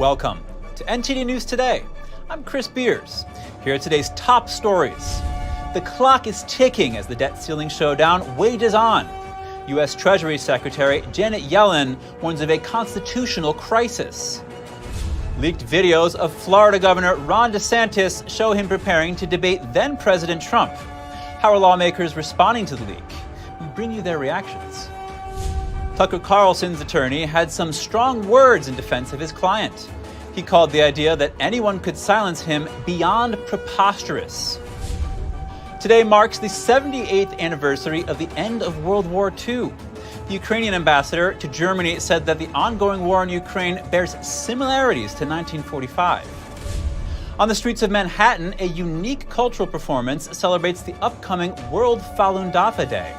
Welcome to NTD News Today. I'm Chris Beers. Here are today's top stories. The clock is ticking as the debt ceiling showdown wages on. U.S. Treasury Secretary Janet Yellen warns of a constitutional crisis. Leaked videos of Florida Governor Ron DeSantis show him preparing to debate then-President Trump. How are lawmakers responding to the leak? We bring you their reactions. Tucker Carlson's attorney had some strong words in defense of his client. He called the idea that anyone could silence him beyond preposterous. Today marks the 78th anniversary of the end of World War II. The Ukrainian ambassador to Germany said that the ongoing war in Ukraine bears similarities to 1945. On the streets of Manhattan, a unique cultural performance celebrates the upcoming World Falun Dafa Day.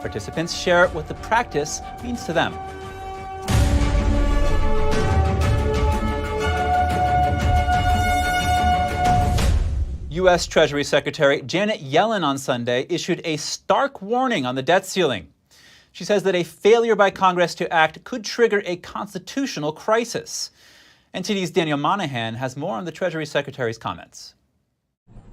Participants share what the practice means to them. U.S. Treasury Secretary Janet Yellen on Sunday issued a stark warning on the debt ceiling. She says that a failure by Congress to act could trigger a constitutional crisis. NTD's Daniel Monahan has more on the Treasury Secretary's comments.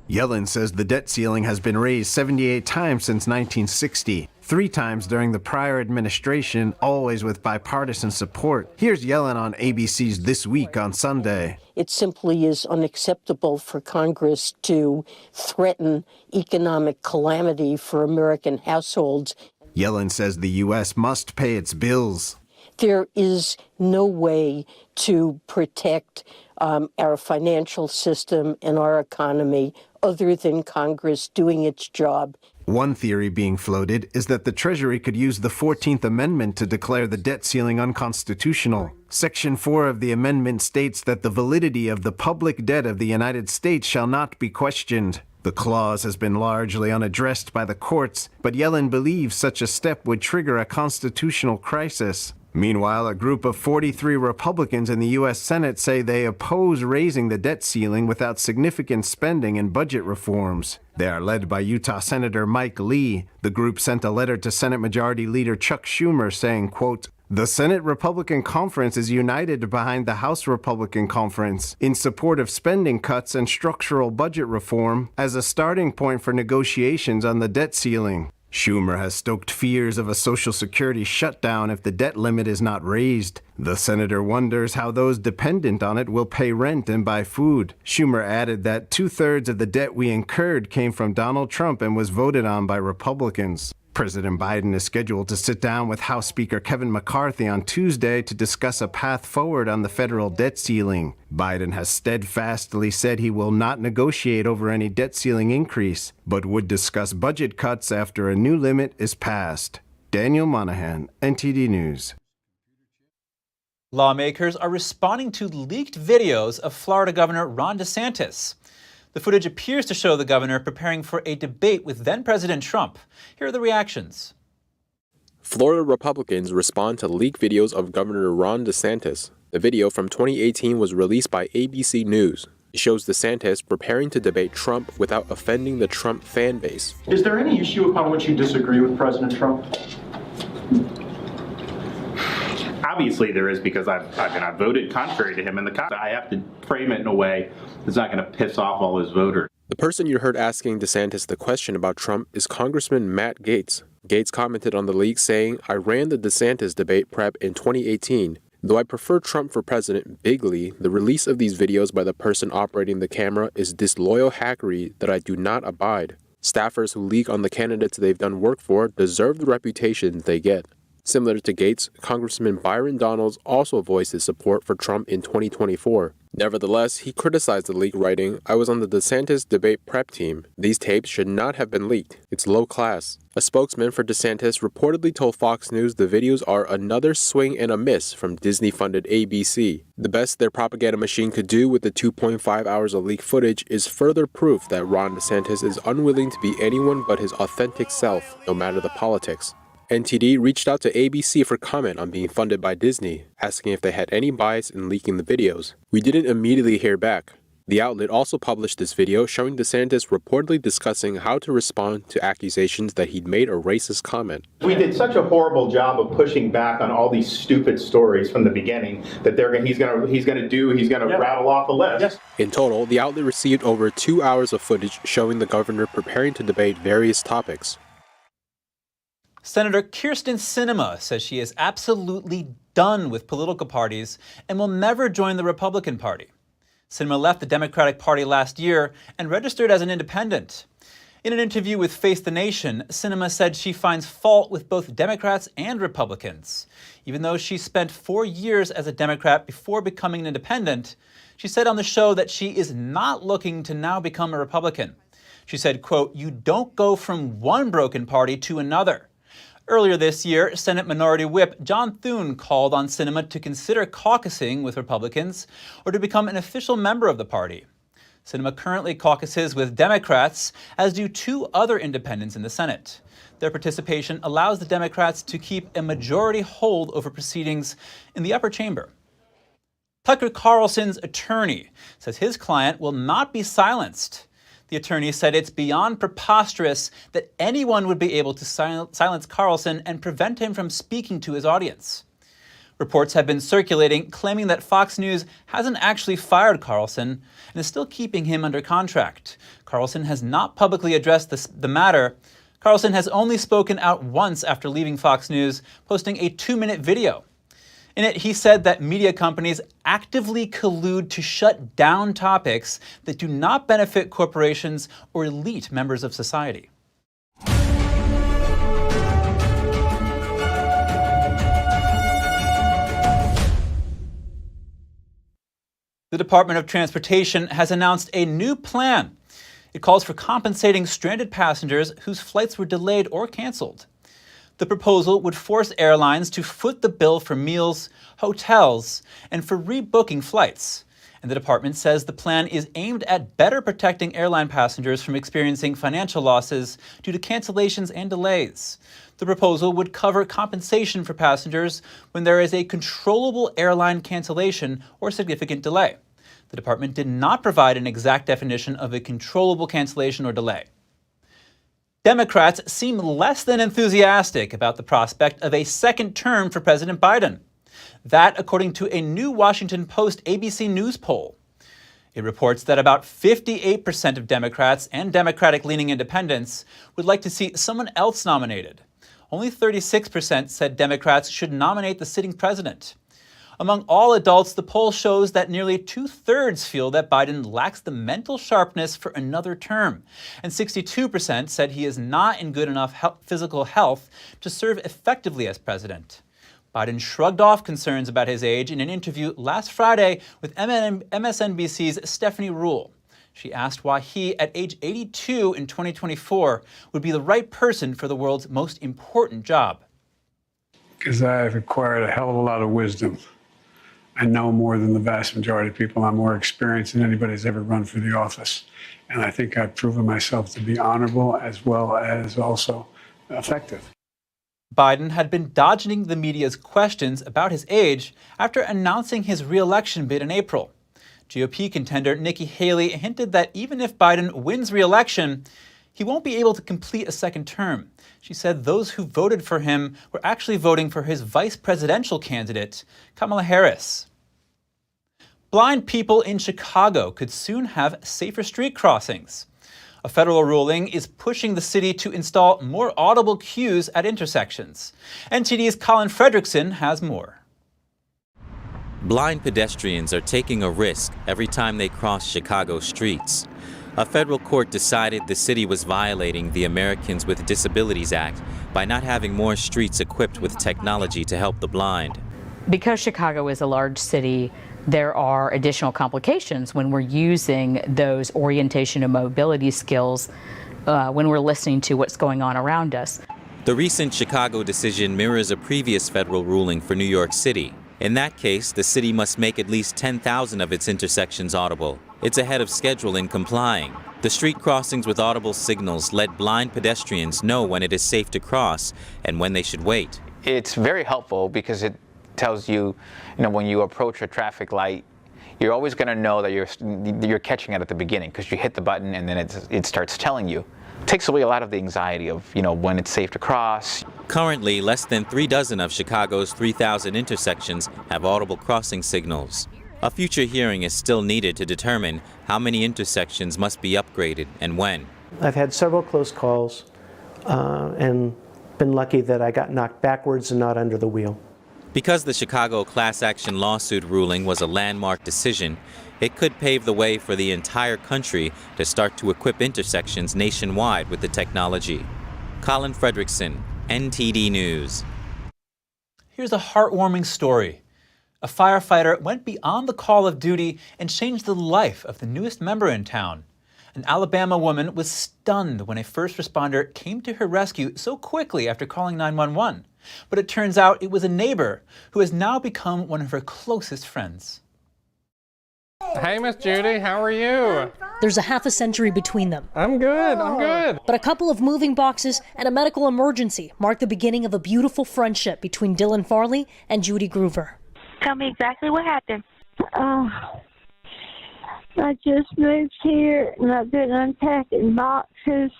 Yellen says the debt ceiling has been raised 78 times since 1960, 3 times during the prior administration, always with bipartisan support. Here's Yellen on ABC's This Week on Sunday. It simply is unacceptable for Congress to threaten economic calamity for American households. Yellen says the U.S. must pay its bills. There is no way to protect our financial system and our economy other than Congress doing its job. One theory being floated is that the Treasury could use the 14th Amendment to declare the debt ceiling unconstitutional. Section 4 of the amendment states that the validity of the public debt of the United States shall not be questioned. The clause has been largely unaddressed by the courts, but Yellen believes such a step would trigger a constitutional crisis. Meanwhile, a group of 43 Republicans in the U.S. Senate say they oppose raising the debt ceiling without significant spending and budget reforms. They are led by Utah Senator Mike Lee. The group sent a letter to Senate Majority Leader Chuck Schumer saying, quote, "The Senate Republican Conference is united behind the House Republican Conference in support of spending cuts and structural budget reform as a starting point for negotiations on the debt ceiling." Schumer has stoked fears of a Social Security shutdown if the debt limit is not raised. The senator wonders how those dependent on it will pay rent and buy food. Schumer added that 2/3 of the debt we incurred came from Donald Trump and was voted on by Republicans. President Biden is scheduled to sit down with House Speaker Kevin McCarthy on Tuesday to discuss a path forward on the federal debt ceiling. Biden has steadfastly said he will not negotiate over any debt ceiling increase, but would discuss budget cuts after a new limit is passed. Daniel Monahan, NTD News. Lawmakers are responding to leaked videos of Florida Governor Ron DeSantis. The footage appears to show the governor preparing for a debate with then-President Trump. Here are the reactions. Florida Republicans respond to leaked videos of Governor Ron DeSantis. The video from 2018 was released by ABC News. It shows DeSantis preparing to debate Trump without offending the Trump fan base. Is there any issue upon which you disagree with President Trump? Obviously there is, because I voted contrary to him in the I have to frame it in a way that's not going to piss off all his voters. The person you heard asking DeSantis the question about Trump is Congressman Matt Gaetz. Gaetz commented on the leak saying, "I ran the DeSantis debate prep in 2018. Though I prefer Trump for president bigly, the release of these videos by the person operating the camera is disloyal hackery that I do not abide. Staffers who leak on the candidates they've done work for deserve the reputation they get." Similar to Gaetz, Congressman Byron Donalds also voiced his support for Trump in 2024. Nevertheless, he criticized the leak, writing, "I was on the DeSantis debate prep team. These tapes should not have been leaked. It's low class." A spokesman for DeSantis reportedly told Fox News the videos are another swing and a miss from Disney-funded ABC. The best their propaganda machine could do with the 2.5 hours of leaked footage is further proof that Ron DeSantis is unwilling to be anyone but his authentic self, no matter the politics. NTD reached out to ABC for comment on being funded by Disney, asking if they had any bias in leaking the videos. We didn't immediately hear back. The outlet also published this video showing DeSantis reportedly discussing how to respond to accusations that he'd made a racist comment. We did such a horrible job of pushing back on all these stupid stories from the beginning that he's going to rattle off a list. Yes. In total, the outlet received over 2 hours of footage showing the governor preparing to debate various topics. Senator Kyrsten Sinema says she is absolutely done with political parties and will never join the Republican Party. Sinema left the Democratic Party last year and registered as an independent. In an interview with Face the Nation, Sinema said she finds fault with both Democrats and Republicans. Even though she spent 4 years as a Democrat before becoming an independent, she said on the show that she is not looking to now become a Republican. She said, quote, "You don't go from one broken party to another." Earlier this year, Senate Minority Whip John Thune called on Sinema to consider caucusing with Republicans or to become an official member of the party. Sinema currently caucuses with Democrats, as do 2 other independents in the Senate. Their participation allows the Democrats to keep a majority hold over proceedings in the upper chamber. Tucker Carlson's attorney says his client will not be silenced. The attorney said it's beyond preposterous that anyone would be able to silence Carlson and prevent him from speaking to his audience. Reports have been circulating claiming that Fox News hasn't actually fired Carlson and is still keeping him under contract. Carlson has not publicly addressed the matter. Carlson has only spoken out once after leaving Fox News, posting a 2-minute video. In it, he said that media companies actively collude to shut down topics that do not benefit corporations or elite members of society. The Department of Transportation has announced a new plan. It calls for compensating stranded passengers whose flights were delayed or canceled. The proposal would force airlines to foot the bill for meals, hotels, and for rebooking flights. And the department says the plan is aimed at better protecting airline passengers from experiencing financial losses due to cancellations and delays. The proposal would cover compensation for passengers when there is a controllable airline cancellation or significant delay. The department did not provide an exact definition of a controllable cancellation or delay. Democrats seem less than enthusiastic about the prospect of a second term for President Biden. That, according to a new Washington Post ABC News poll. It reports that about 58% of Democrats and Democratic-leaning independents would like to see someone else nominated. Only 36% said Democrats should nominate the sitting president. Among all adults, the poll shows that nearly 2/3 feel that Biden lacks the mental sharpness for another term, and 62% said he is not in good enough physical health to serve effectively as president. Biden shrugged off concerns about his age in an interview last Friday with MSNBC's Stephanie Ruhle. She asked why he, at age 82 in 2024, would be the right person for the world's most important job. Because I've acquired a hell of a lot of wisdom. I know more than the vast majority of people. I'm more experienced than anybody's ever run for the office. And I think I've proven myself to be honorable as well as also effective. Biden had been dodging the media's questions about his age after announcing his re-election bid in April. GOP contender Nikki Haley hinted that even if Biden wins re-election, he won't be able to complete a second term. She said those who voted for him were actually voting for his vice presidential candidate, Kamala Harris. Blind people in Chicago could soon have safer street crossings. A federal ruling is pushing the city to install more audible cues at intersections. NTD's Colin Fredrickson has more. Blind pedestrians are taking a risk every time they cross Chicago streets. A federal court decided the city was violating the Americans with Disabilities Act by not having more streets equipped with technology to help the blind. Because Chicago is a large city, there are additional complications when we're using those orientation and mobility skills when we're listening to what's going on around us. The recent Chicago decision mirrors a previous federal ruling for New York City. In that case, the city must make at least 10,000 of its intersections audible. It's ahead of schedule in complying. The street crossings with audible signals let blind pedestrians know when it is safe to cross and when they should wait. It's very helpful because it tells you, when you approach a traffic light, you're always going to know that you're catching it at the beginning because you hit the button and then it starts telling you. It takes away a lot of the anxiety of, when it's safe to cross. Currently, less than 36 of Chicago's 3,000 intersections have audible crossing signals. A future hearing is still needed to determine how many intersections must be upgraded and when. I've had several close calls and been lucky that I got knocked backwards and not under the wheel. Because the Chicago class action lawsuit ruling was a landmark decision, it could pave the way for the entire country to start to equip intersections nationwide with the technology. Colin Fredrickson, NTD News. Here's a heartwarming story. A firefighter went beyond the call of duty and changed the life of the newest member in town. An Alabama woman was stunned when a first responder came to her rescue so quickly after calling 911. But it turns out it was a neighbor who has now become one of her closest friends. Hey, Miss Judy, how are you? There's a half a century between them. I'm good. But a couple of moving boxes and a medical emergency marked the beginning of a beautiful friendship between Dylan Farley and Judy Groover. Tell me exactly what happened. I just moved here and I've been unpacking boxes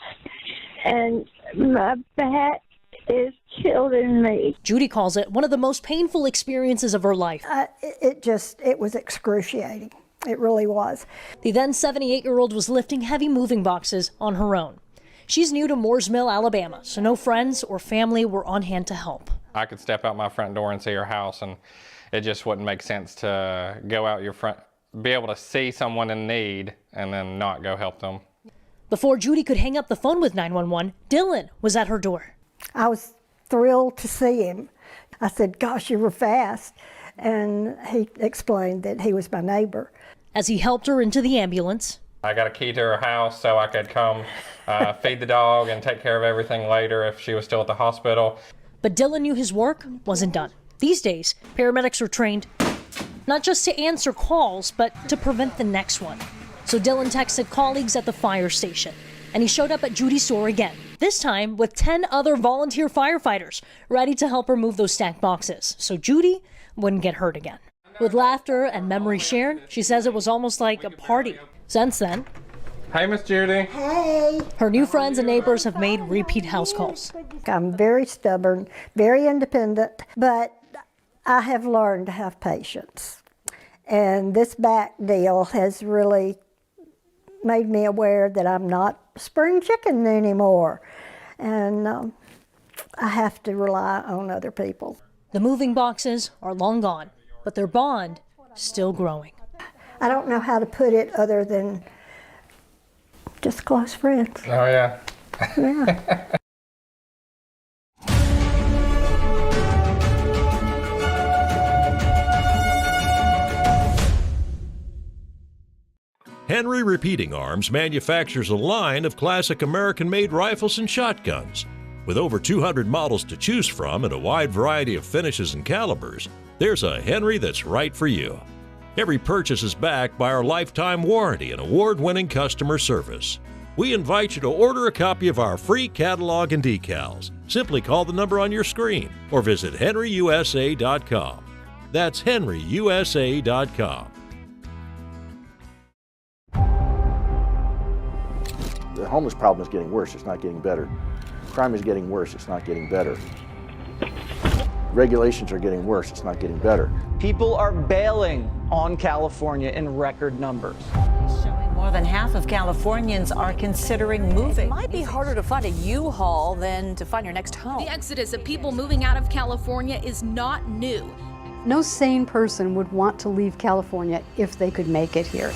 and my back is killing me. Judy calls it one of the most painful experiences of her life. It was excruciating. It really was. The then 78-year-old was lifting heavy moving boxes on her own. She's new to Moores Mill, Alabama, so no friends or family were on hand to help. I could step out my front door and see her house, and it just wouldn't make sense to go out your front, be able to see someone in need and then not go help them. Before Judy could hang up the phone with 911, Dylan was at her door. I was thrilled to see him. I said, "Gosh, you were fast." And he explained that he was my neighbor. As he helped her into the ambulance. I got a key to her house so I could come feed the dog and take care of everything later if she was still at the hospital. But Dylan knew his work wasn't done. These days, paramedics are trained not just to answer calls, but to prevent the next one. So Dylan texted colleagues at the fire station, and he showed up at Judy's door again, this time with 10 other volunteer firefighters ready to help her move those stacked boxes so Judy wouldn't get hurt again. With laughter and memory shared, she says it was almost like a party. Since then, hey, Miss Judy. Hey. Her new friends and neighbors have made repeat house calls. I'm very stubborn, very independent, but I have learned to have patience. And this back deal has really made me aware that I'm not spring chicken anymore. And I have to rely on other people. The moving boxes are long gone, but their bond still growing. I don't know how to put it other than just close friends. Oh, yeah. Yeah. Henry Repeating Arms manufactures a line of classic American-made rifles and shotguns. With over 200 models to choose from and a wide variety of finishes and calibers, there's a Henry that's right for you. Every purchase is backed by our lifetime warranty and award-winning customer service. We invite you to order a copy of our free catalog and decals. Simply call the number on your screen or visit henryusa.com. That's henryusa.com. The homeless problem is getting worse, it's not getting better. Crime is getting worse, it's not getting better. Regulations are getting worse, it's not getting better. People are bailing on California in record numbers. Showing more than half of Californians are considering moving. It might be harder to find a U-Haul than to find your next home. The exodus of people moving out of California is not new. No sane person would want to leave California if they could make it here.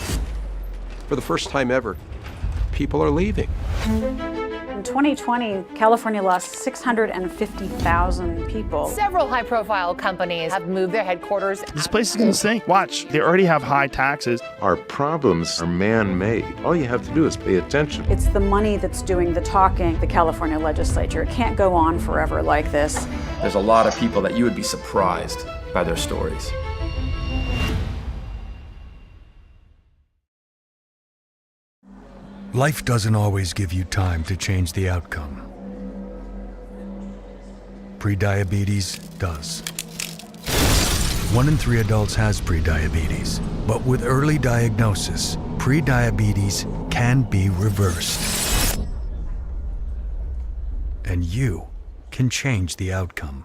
For the first time ever, people are leaving. In 2020, California lost 650,000 people. Several high-profile companies have moved their headquarters. This place is going to stink. Watch, they already have high taxes. Our problems are man-made. All you have to do is pay attention. It's the money that's doing the talking, the California legislature. It can't go on forever like this. There's a lot of people that you would be surprised by their stories. Life doesn't always give you time to change the outcome. Prediabetes does. 1 in 3 adults has prediabetes. But with early diagnosis, prediabetes can be reversed. And you can change the outcome.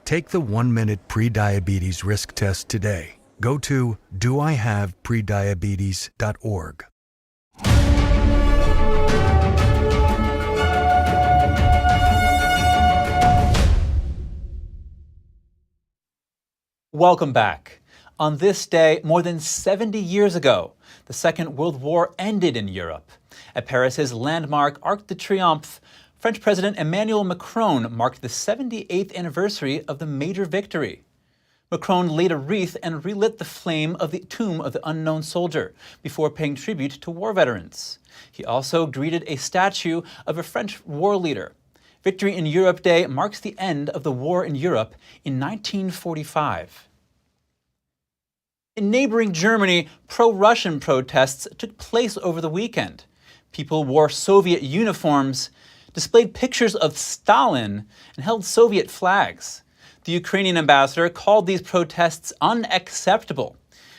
Take the 1-minute prediabetes risk test today. Go to doihaveprediabetes.org. Welcome back. On this day, more than 70 years ago, the Second World War ended in Europe. At Paris's landmark Arc de Triomphe, French President Emmanuel Macron marked the 78th anniversary of the major victory. Macron laid a wreath and relit the flame of the tomb of the unknown soldier before paying tribute to war veterans. He also greeted a statue of a French war leader. Victory in Europe Day marks the end of the war in Europe in 1945. In neighboring Germany, pro-Russian protests took place over the weekend. People wore Soviet uniforms, displayed pictures of Stalin, and held Soviet flags. The Ukrainian ambassador called these protests unacceptable.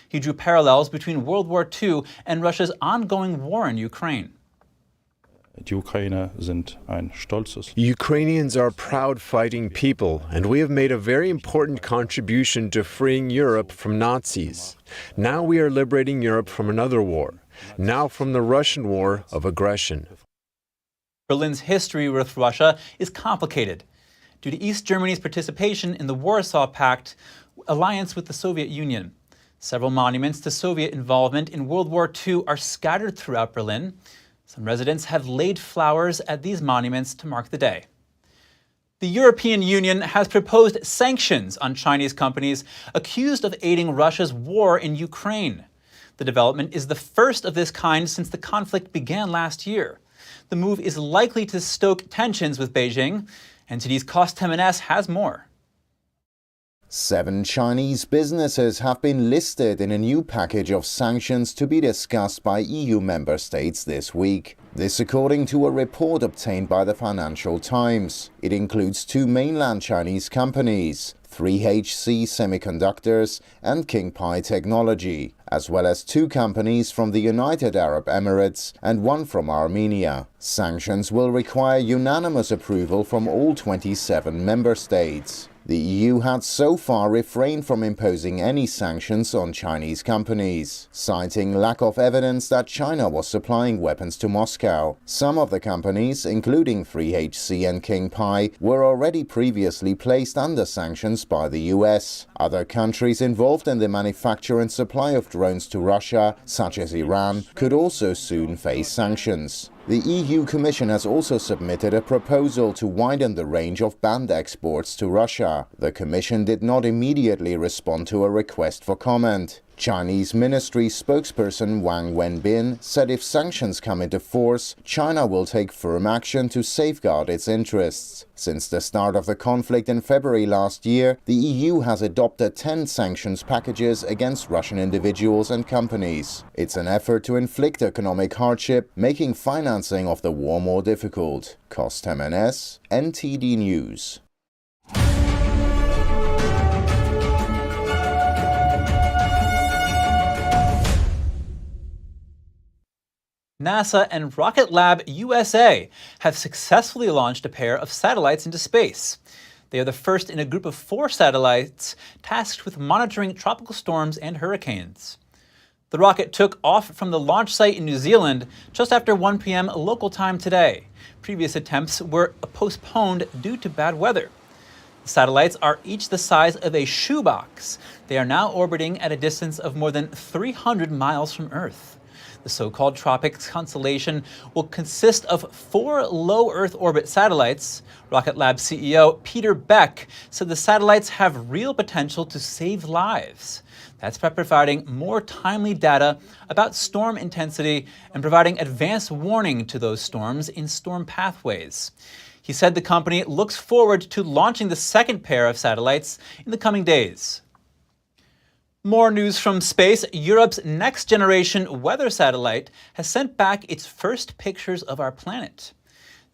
He drew parallels between World War II and Russia's ongoing war in Ukraine. Ukrainians are proud fighting people, and we have made a very important contribution to freeing Europe from Nazis. Now we are liberating Europe from another war, now from the Russian war of aggression. Berlin's history with Russia is complicated due to East Germany's participation in the Warsaw Pact alliance with the Soviet Union. Several monuments to Soviet involvement in World War II are scattered throughout Berlin. Some residents have laid flowers at these monuments to mark the day. The European Union has proposed sanctions on Chinese companies accused of aiding Russia's war in Ukraine. The development is the first of this kind since the conflict began last year. The move is likely to stoke tensions with Beijing. NTD's Kyrsten has more. 7 Chinese businesses have been listed in a new package of sanctions to be discussed by EU member states this week. This according to a report obtained by the Financial Times. It includes 2 mainland Chinese companies, 3HC Semiconductors and Kingpie Technology, as well as 2 companies from the United Arab Emirates and 1 from Armenia. Sanctions will require unanimous approval from all 27 member states. The EU had so far refrained from imposing any sanctions on Chinese companies, citing lack of evidence that China was supplying weapons to Moscow. Some of the companies, including 3HC and Kingpie, were already previously placed under sanctions by the US. Other countries involved in the manufacture and supply of drones to Russia, such as Iran, could also soon face sanctions. The EU Commission has also submitted a proposal to widen the range of banned exports to Russia. The Commission did not immediately respond to a request for comment. Chinese ministry spokesperson Wang Wenbin said if sanctions come into force, China will take firm action to safeguard its interests. Since the start of the conflict in February last year, the EU has adopted 10 sanctions packages against Russian individuals and companies. It's an effort to inflict economic hardship, making financing of the war more difficult. Kyrsten, NTD News. NASA and Rocket Lab USA have successfully launched a pair of satellites into space. They are the first in a group of 4 satellites tasked with monitoring tropical storms and hurricanes. The rocket took off from the launch site in New Zealand just after 1 p.m. local time today. Previous attempts were postponed due to bad weather. The satellites are each the size of a shoebox. They are now orbiting at a distance of more than 300 miles from Earth. The so-called Tropics constellation will consist of 4 low Earth orbit satellites. Rocket Lab CEO Peter Beck said the satellites have real potential to save lives. That's by providing more timely data about storm intensity and providing advanced warning to those storms in storm pathways. He said the company looks forward to launching the second pair of satellites in the coming days. More news from space. Europe's next-generation weather satellite has sent back its first pictures of our planet.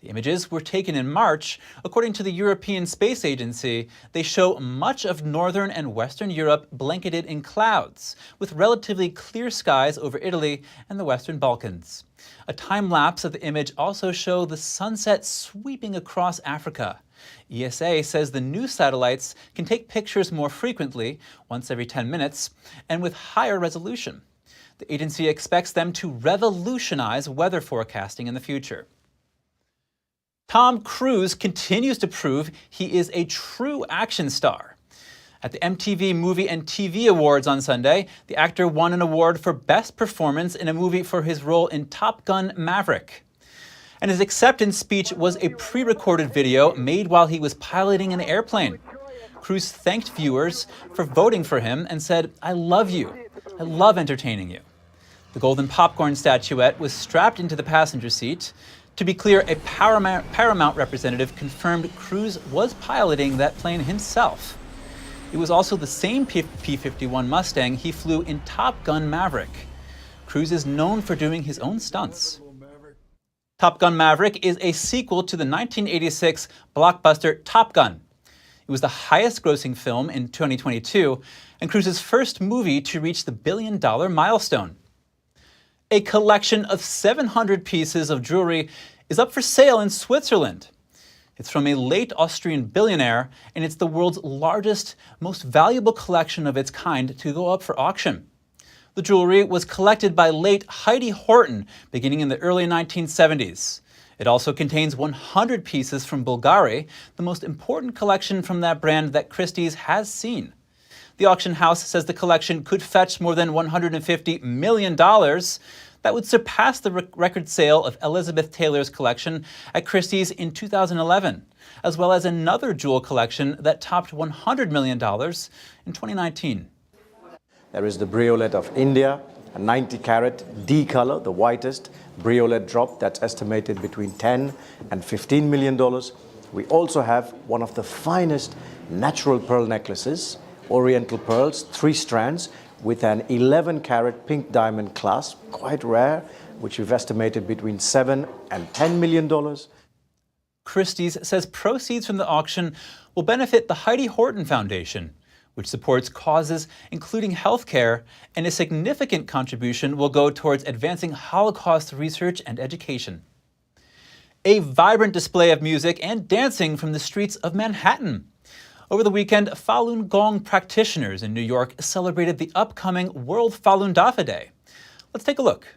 The images were taken in March. According to the European Space Agency, they show much of northern and western Europe blanketed in clouds, with relatively clear skies over Italy and the Western Balkans. A time-lapse of the image also shows the sunset sweeping across Africa. ESA says the new satellites can take pictures more frequently, once every 10 minutes, and with higher resolution. The agency expects them to revolutionize weather forecasting in the future. Tom Cruise continues to prove he is a true action star. At the MTV Movie and TV Awards on Sunday, the actor won an award for Best Performance in a Movie for his role in Top Gun: Maverick. And his acceptance speech was a pre-recorded video made while he was piloting an airplane. Cruise thanked viewers for voting for him and said, "I love you. I love entertaining you." The golden popcorn statuette was strapped into the passenger seat. To be clear, a Paramount representative confirmed Cruise was piloting that plane himself. It was also the same P-51 Mustang he flew in Top Gun: Maverick. Cruise is known for doing his own stunts. Top Gun: Maverick is a sequel to the 1986 blockbuster Top Gun. It was the highest-grossing film in 2022 and Cruise's first movie to reach the billion-dollar milestone. A collection of 700 pieces of jewelry is up for sale in Switzerland. It's from a late Austrian billionaire, and it's the world's largest, most valuable collection of its kind to go up for auction. The jewelry was collected by late Heidi Horton beginning in the early 1970s. It also contains 100 pieces from Bulgari, the most important collection from that brand that Christie's has seen. The auction house says the collection could fetch more than $150 million. That would surpass the record sale of Elizabeth Taylor's collection at Christie's in 2011, as well as another jewel collection that topped $100 million in 2019. There is the briolette of India, a 90-carat D color, the whitest briolette drop that's estimated between $10 and $15 million. We also have one of the finest natural pearl necklaces, Oriental pearls, 3 strands, with an 11-carat pink diamond clasp, quite rare, which we've estimated between $7 and $10 million. Christie's says proceeds from the auction will benefit the Heidi Horton Foundation, which supports causes including healthcare, and a significant contribution will go towards advancing Holocaust research and education. A vibrant display of music and dancing from the streets of Manhattan. Over the weekend, Falun Gong practitioners in New York celebrated the upcoming World Falun Dafa Day. Let's take a look.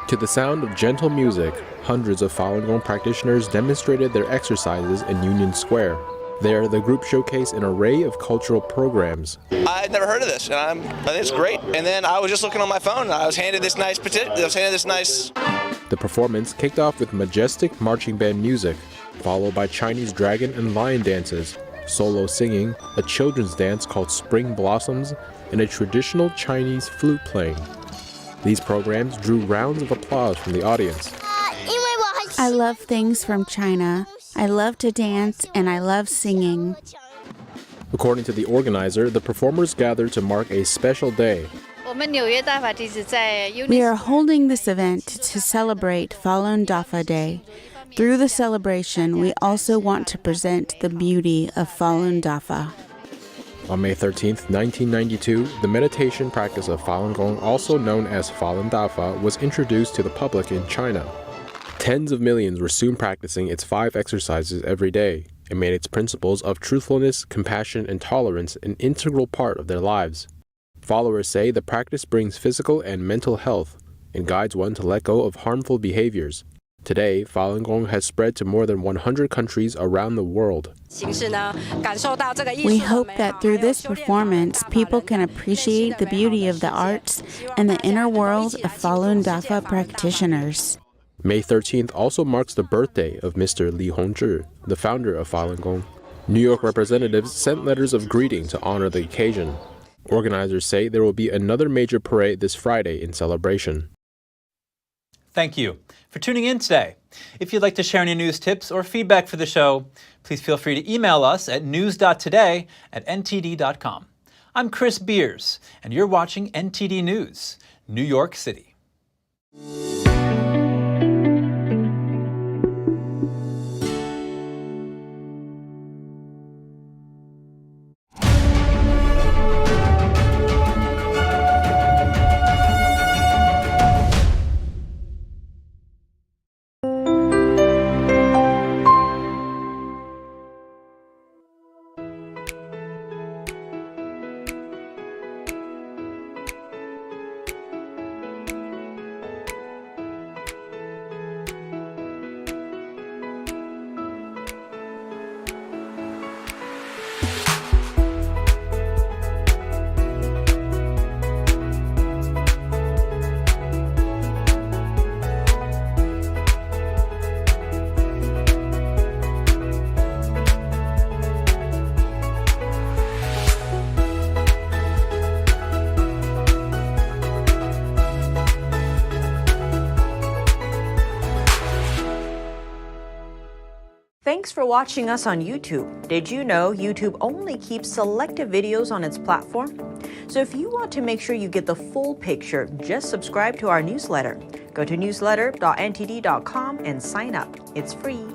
To the sound of gentle music, hundreds of Falun Gong practitioners demonstrated their exercises in Union Square. There, the group showcased an array of cultural programs. I'd never heard of this, and I think it's great. And then I was just looking on my phone, and I was handed this nice. The performance kicked off with majestic marching band music, followed by Chinese dragon and lion dances, solo singing, a children's dance called Spring Blossoms, and a traditional Chinese flute playing. These programs drew rounds of applause from the audience. I love things from China. I love to dance and I love singing. According to the organizer, the performers gathered to mark a special day. We are holding this event to celebrate Falun Dafa Day. Through the celebration, we also want to present the beauty of Falun Dafa. On May 13, 1992, the meditation practice of Falun Gong, also known as Falun Dafa, was introduced to the public in China. Tens of millions were soon practicing its 5 exercises every day and made its principles of truthfulness, compassion, and tolerance an integral part of their lives. Followers say the practice brings physical and mental health and guides one to let go of harmful behaviors. Today, Falun Gong has spread to more than 100 countries around the world. We hope that through this performance, people can appreciate the beauty of the arts and the inner world of Falun Dafa practitioners. May 13th also marks the birthday of Mr. Li Hongzhi, the founder of Falun Gong. New York representatives sent letters of greeting to honor the occasion. Organizers say there will be another major parade this Friday in celebration. Thank you for tuning in today. If you'd like to share any news tips or feedback for the show, please feel free to email us at news.today@ntd.com. I'm Chris Beers, and you're watching NTD News, New York City. Thanks for watching us on YouTube. Did you know YouTube only keeps selective videos on its platform? So if you want to make sure you get the full picture, just subscribe to our newsletter. Go to newsletter.ntd.com and sign up. It's free.